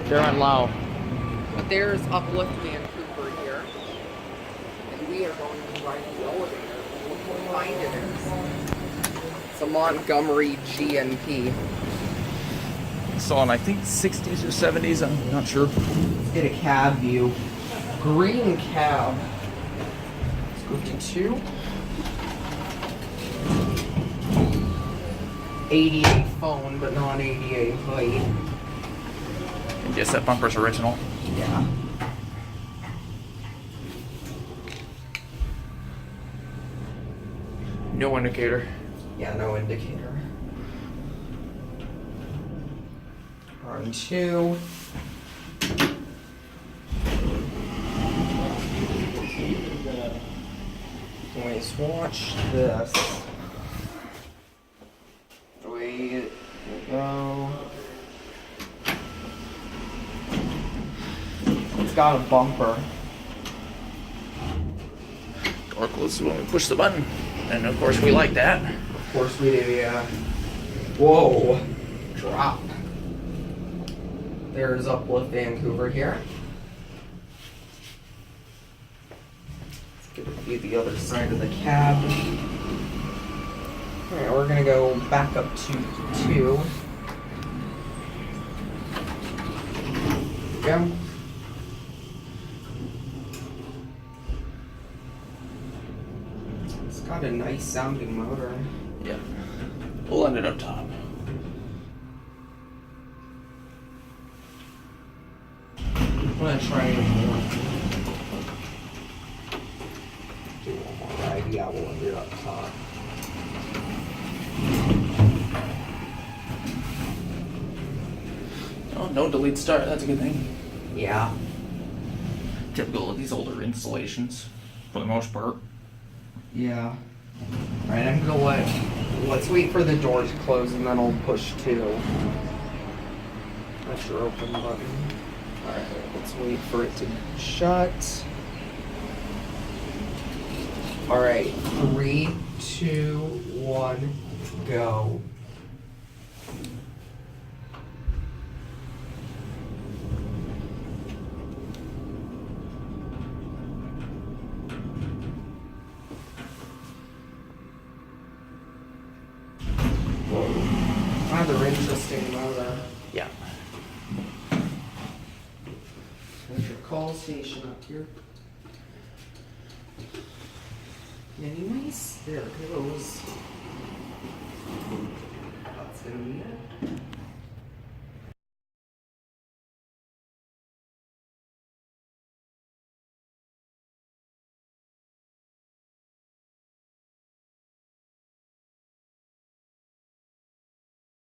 Duranleau. But there's Uplift Vancouver here. And we are going to ride the elevator. Look how kind it is. It's a Montgomery GNP. So in I think 60s or 70s, I'm not sure. Let's get a cab view. Green cab. Let's go to 2. 88 phone, but not 88 height. And yes, that bumper's original. Yeah. No indicator. Yeah, no indicator. R2. Let's watch this. Wait, go. It's got a bumper. Door closes when we push the button. And of course we like that. Of course we do, yeah. Whoa. Drop. There's Uplift Vancouver here. Let's get a view of the other side of the cab. Alright, we're gonna go back up to 2. Go. It's got a nice sounding motor. Yeah. We'll end it up top. I'm gonna try one more. Do one more ride. Yeah, we'll end it up top. Oh, no delete start. That's a good thing. Yeah. Typical of these older installations, for the most part. Yeah. Alright, I'm gonna let's wait for the door to close and then I'll push 2. That's your open button. Alright, let's wait for it to shut. Alright, 3, 2, 1, go. Rather interesting motor. Yeah. There's your call station up here. Anyways, there it goes.